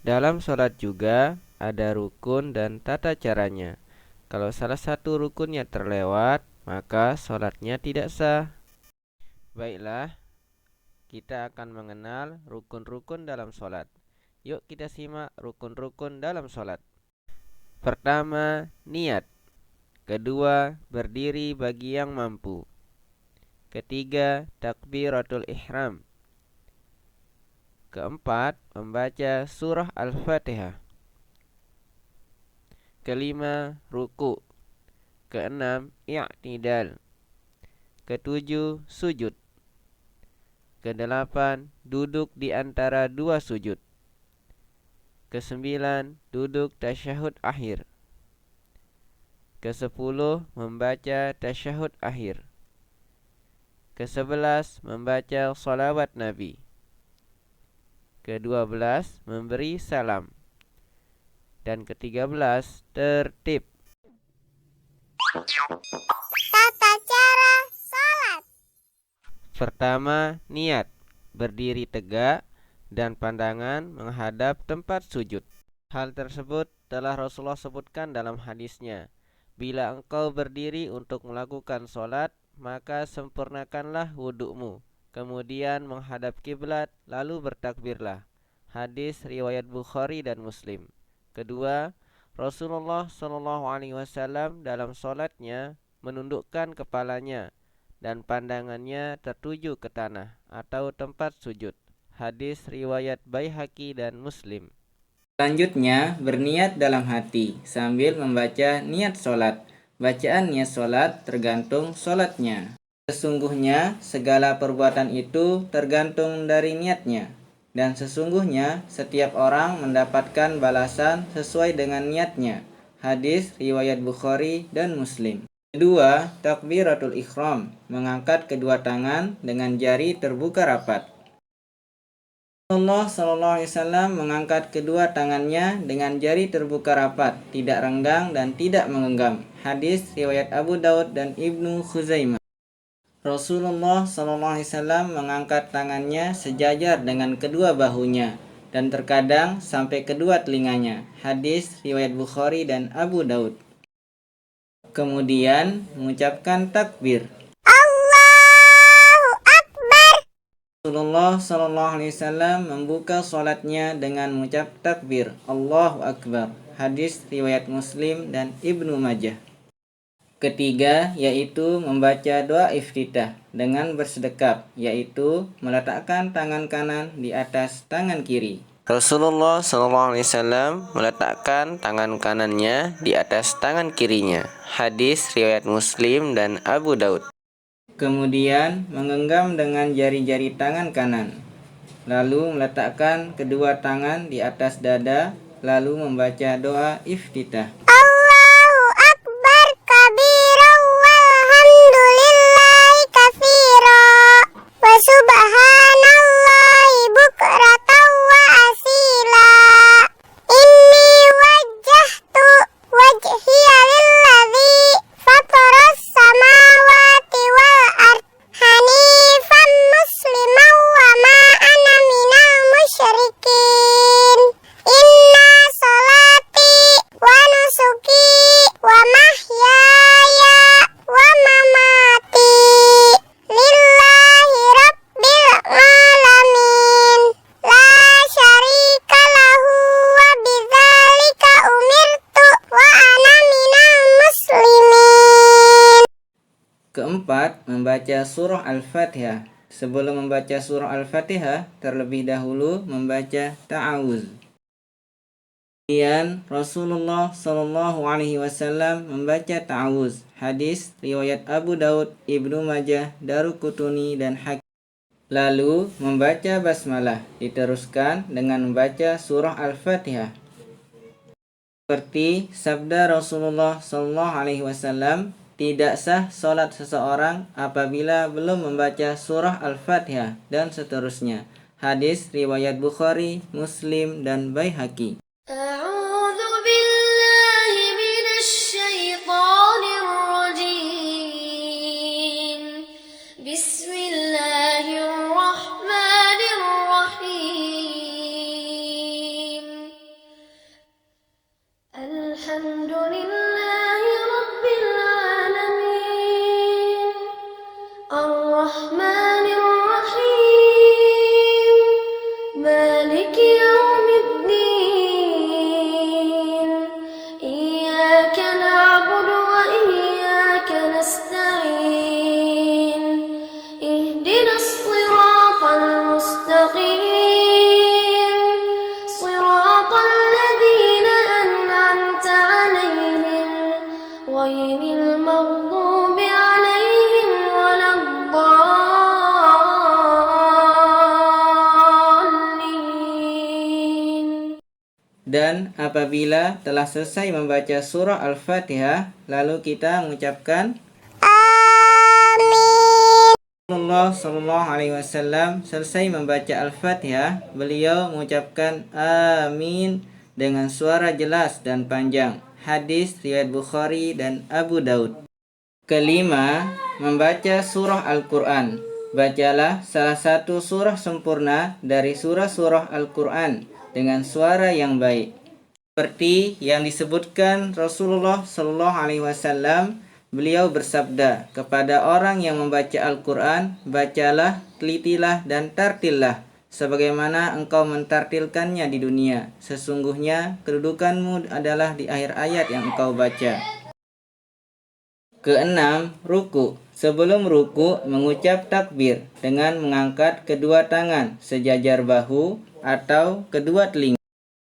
Dalam sholat juga ada rukun dan tata caranya. Kalau salah satu rukunnya terlewat, maka sholatnya tidak sah. Baiklah, kita akan mengenal rukun-rukun dalam sholat. Yuk kita simak rukun-rukun dalam sholat. Pertama, niat. Kedua, berdiri bagi yang mampu. Ketiga, takbiratul ihram. Keempat, membaca surah Al-Fatihah. Kelima, ruku. Keenam, i'tidal. Ketujuh, sujud. Kedelapan, duduk di antara dua sujud. Kesembilan, duduk tasyahud akhir. Kesepuluh, membaca tasyahud akhir. Kesebelas, membaca salawat Nabi. Kedua belas, memberi salam. Dan ke-13, tertib. Tata cara salat. Pertama, niat. Berdiri tegak dan pandangan menghadap tempat sujud. Hal tersebut telah Rasulullah sebutkan dalam hadisnya. Bila engkau berdiri untuk melakukan sholat, maka sempurnakanlah wudukmu. Kemudian menghadap kiblat, lalu bertakbirlah. Hadis riwayat Bukhari dan Muslim. Kedua, Rasulullah SAW dalam sholatnya menundukkan kepalanya dan pandangannya tertuju ke tanah atau tempat sujud. Hadis riwayat Baihaqi dan Muslim. Selanjutnya, berniat dalam hati sambil membaca niat sholat. Bacaan niat sholat tergantung sholatnya. Sesungguhnya segala perbuatan itu tergantung dari niatnya. Dan sesungguhnya setiap orang mendapatkan balasan sesuai dengan niatnya. Hadis riwayat Bukhari dan Muslim. Kedua, takbiratul ihram, mengangkat kedua tangan dengan jari terbuka rapat. Rasulullah SAW mengangkat kedua tangannya dengan jari terbuka rapat, tidak renggang dan tidak menggenggam. Hadis riwayat Abu Daud dan Ibnu Khuzaimah. Rasulullah SAW mengangkat tangannya sejajar dengan kedua bahunya dan terkadang sampai kedua telinganya. Hadis riwayat Bukhari dan Abu Daud. Kemudian mengucapkan takbir. Allahu Akbar. Rasulullah SAW membuka sholatnya dengan mengucap takbir Allahu Akbar. Hadis riwayat Muslim dan Ibnu Majah. Ketiga, yaitu membaca doa iftitah dengan bersedekap, yaitu meletakkan tangan kanan di atas tangan kiri. Rasulullah SAW meletakkan tangan kanannya di atas tangan kirinya. Hadis riwayat Muslim dan Abu Daud. Kemudian menggenggam dengan jari-jari tangan kanan, lalu meletakkan kedua tangan di atas dada, lalu membaca doa iftitah. Allahu Akbar kabira walhamdulillahi katsira wa subhanallahi bukratan wa asila. Inni wajjahtu wajhiya lilladzi fataras samawati wal ard hanifan musliman wa ma ana minal musyrikin. Inna salati wa nusuki wa mahyaya wa mamati lillahi rabbil alamin la syarika lahu wa bidzalika umirtu wa ana minal muslimin. Keempat, membaca surah Al-Fatihah. Sebelum membaca surah Al-Fatihah, terlebih dahulu membaca ta'awuz. Kemudian Rasulullah SAW membaca ta'awuz. Hadis riwayat Abu Daud, Ibnu Majah, Daruqutni dan Hakim. Lalu membaca basmalah, diteruskan dengan membaca surah Al-Fatihah. Seperti sabda Rasulullah SAW, tidak sah sholat seseorang apabila belum membaca surah Al-Fatihah dan seterusnya. Hadis riwayat Bukhari, Muslim dan Baihaqi. A'udzu billahi minasy syaithanir rajim. Bismillahirrahmanirrahim. Dan apabila telah selesai membaca surah Al-Fatihah, lalu kita mengucapkan Amin. Rasulullah Shallallahu Alaihi Wasallam selesai membaca Al-Fatihah, beliau mengucapkan Amin dengan suara jelas dan panjang. Hadis riwayat Bukhari dan Abu Daud. Kelima, membaca surah Al-Quran. Bacalah salah satu surah sempurna dari surah-surah Al-Quran dengan suara yang baik. Seperti yang disebutkan Rasulullah Shallallahu Alaihi Wasallam, beliau bersabda kepada orang yang membaca Al-Quran, bacalah, telitilah, dan tartillah, sebagaimana engkau mentartilkannya di dunia. Sesungguhnya kedudukanmu adalah di akhir ayat yang engkau baca. Keenam, ruku. Sebelum ruku, mengucap takbir dengan mengangkat kedua tangan sejajar bahu atau kedua telinga.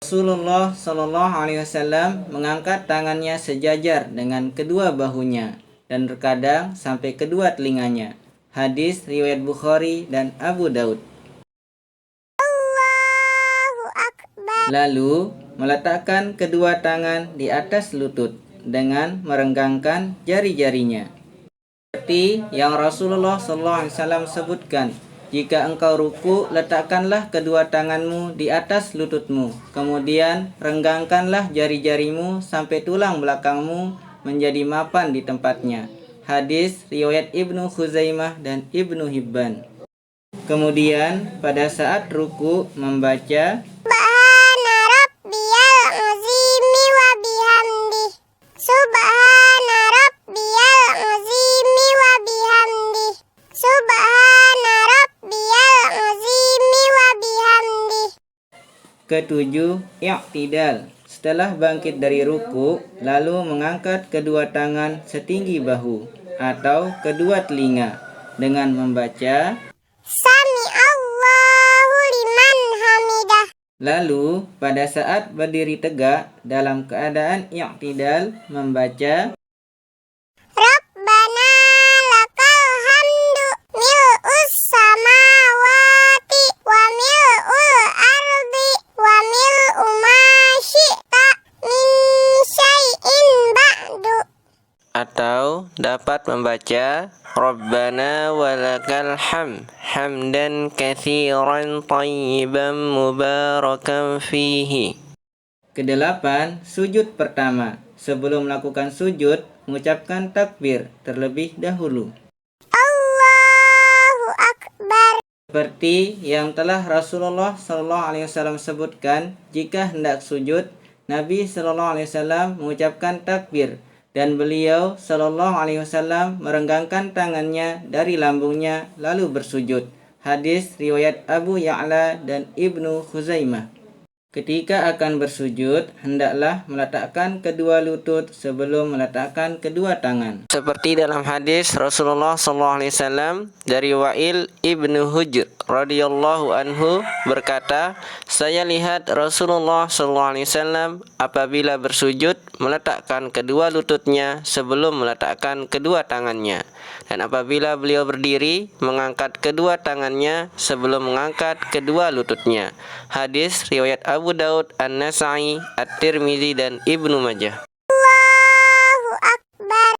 Rasulullah Shallallahu Alaihi Wasallam mengangkat tangannya sejajar dengan kedua bahunya dan terkadang sampai kedua telinganya. Hadis riwayat Bukhari dan Abu Daud. Allahu Akbar. Lalu meletakkan kedua tangan di atas lutut dengan merenggangkan jari-jarinya. Seperti yang Rasulullah SAW sebutkan, jika engkau ruku, letakkanlah kedua tanganmu di atas lututmu. Kemudian renggangkanlah jari-jarimu sampai tulang belakangmu menjadi mapan di tempatnya. Hadis riwayat Ibnu Khuzaimah dan Ibnu Hibban. Kemudian pada saat ruku membaca Subhana rabbiyal azimi wa bihamdih. Subhana rabbiyal azimi wa bihamdih. Subhana rabbiyal azimi wa bihamdih. Ketujuh, i'tidal. Setelah bangkit dari ruku, lalu mengangkat kedua tangan setinggi bahu atau kedua telinga dengan membaca Sami Allahu liman hamidah. Lalu pada saat berdiri tegak dalam keadaan i'tidal membaca Rabbana lakal hamdu mil'us samawati wa mil'ul ardi wa mil'u ma syi'ta min syai'in ba'du. Atau dapat membaca Rabbana walakal hamdan katsiran thayyiban mubarakan fihi. Kedelapan, sujud pertama. Sebelum melakukan sujud, mengucapkan takbir terlebih dahulu. Allahu Akbar. Seperti yang telah Rasulullah SAW sebutkan, jika hendak sujud, Nabi SAW mengucapkan takbir dan beliau SAW merenggangkan tangannya dari lambungnya lalu bersujud. Hadis riwayat Abu Ya'la dan Ibnu Khuzaimah. Ketika akan bersujud, hendaklah meletakkan kedua lutut sebelum meletakkan kedua tangan. Seperti dalam hadis Rasulullah SAW dari Wa'il ibnu Hujr radhiyallahu anhu berkata, saya lihat Rasulullah SAW apabila bersujud meletakkan kedua lututnya sebelum meletakkan kedua tangannya. Dan apabila beliau berdiri, mengangkat kedua tangannya sebelum mengangkat kedua lututnya. Hadis riwayat Abu Daud, An-Nasa'i, At-Tirmizi dan Ibnu Majah. Allahu Akbar.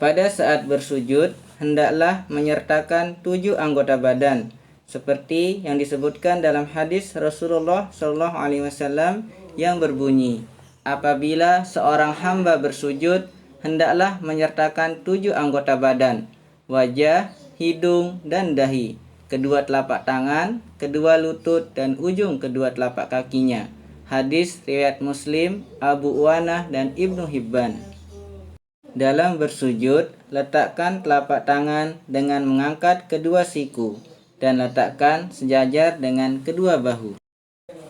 Pada saat bersujud, hendaklah menyertakan 7 anggota badan, seperti yang disebutkan dalam hadis Rasulullah SAW yang berbunyi, apabila seorang hamba bersujud, hendaklah menyertakan 7 anggota badan, wajah, hidung, dan dahi, kedua telapak tangan, kedua lutut, dan ujung kedua telapak kakinya. Hadis riwayat Muslim, Abu Uwanah, dan Ibnu Hibban. Dalam bersujud, letakkan telapak tangan dengan mengangkat kedua siku dan letakkan sejajar dengan kedua bahu.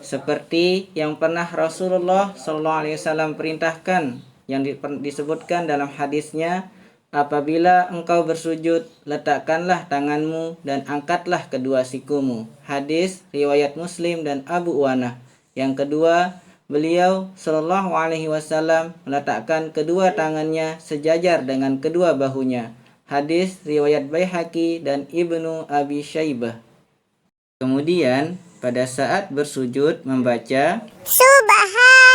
Seperti yang pernah Rasulullah SAW perintahkan yang disebutkan dalam hadisnya, apabila engkau bersujud, letakkanlah tanganmu dan angkatlah kedua sikumu. Hadis riwayat Muslim dan Abu Uwanah. Yang kedua, beliau Shallallahu Alaihi Wasallam meletakkan kedua tangannya sejajar dengan kedua bahunya. Hadis riwayat Baihaqi dan Ibnu Abi Syaibah. Kemudian pada saat bersujud membaca Subhan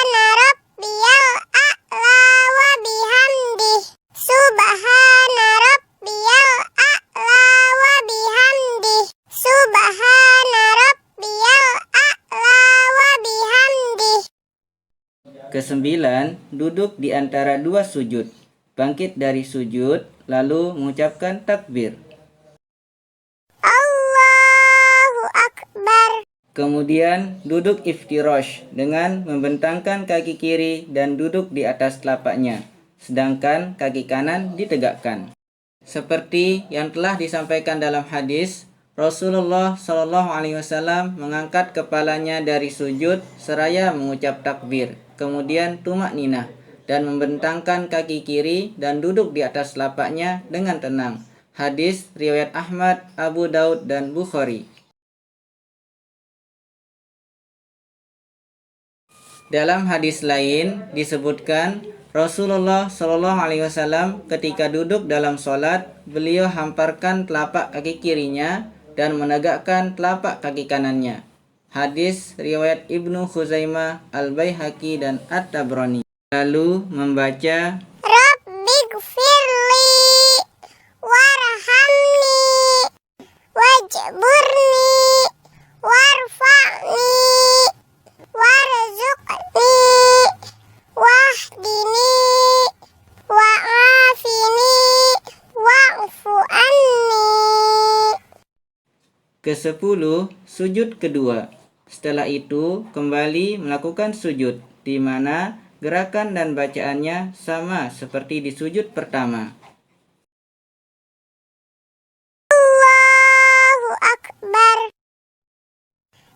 Kesembilan, duduk di antara dua sujud. Bangkit dari sujud, lalu mengucapkan takbir. Allahu Akbar. Kemudian duduk iftirash dengan membentangkan kaki kiri dan duduk di atas telapaknya, sedangkan kaki kanan ditegakkan. Seperti yang telah disampaikan dalam hadis, Rasulullah Shallallahu Alaihi Wasallam mengangkat kepalanya dari sujud seraya mengucap takbir, kemudian tumak ninah dan membentangkan kaki kiri dan duduk di atas telapaknya dengan tenang. Hadis riwayat Ahmad, Abu Daud dan Bukhari. Dalam hadis lain disebutkan Rasulullah Shallallahu Alaihi Wasallam ketika duduk dalam sholat, beliau hamparkan telapak kaki kirinya dan menegakkan telapak kaki kanannya. Hadis riwayat Ibnu Khuzaimah, Al-Baihaqi dan At-Tabrani. Lalu membaca Rabbighfirli warhamni wajburni warfa'ni warzuqni wahdini wa'afini wa'fu anni. ke-10, sujud kedua. Setelah itu kembali melakukan sujud, di mana gerakan dan bacaannya sama seperti di sujud pertama. Allahu Akbar.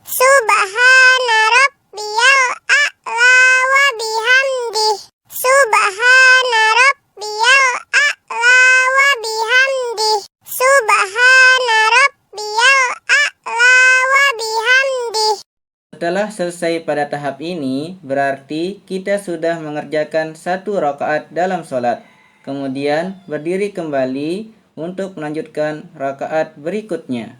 Subhana rabbiyal a'la wa bihamdih. Subhana rabbiyal a'la wa bihamdih. Subhana rabbiyal a'la wa bihamdih. Setelah selesai pada tahap ini, berarti kita sudah mengerjakan 1 rakaat dalam sholat. Kemudian berdiri kembali untuk melanjutkan rakaat berikutnya.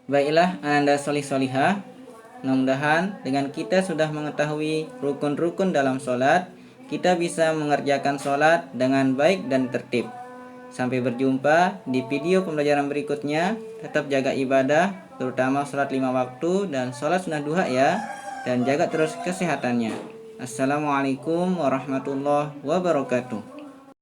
Baiklah Ananda solih-solihah, mudah-mudahan dengan kita sudah mengetahui rukun-rukun dalam sholat, kita bisa mengerjakan sholat dengan baik dan tertib. Sampai berjumpa di video pembelajaran berikutnya. Tetap jaga ibadah, terutama sholat 5 waktu dan sholat sunnah duha ya. Dan jaga terus kesehatannya. Assalamualaikum warahmatullahi wabarakatuh.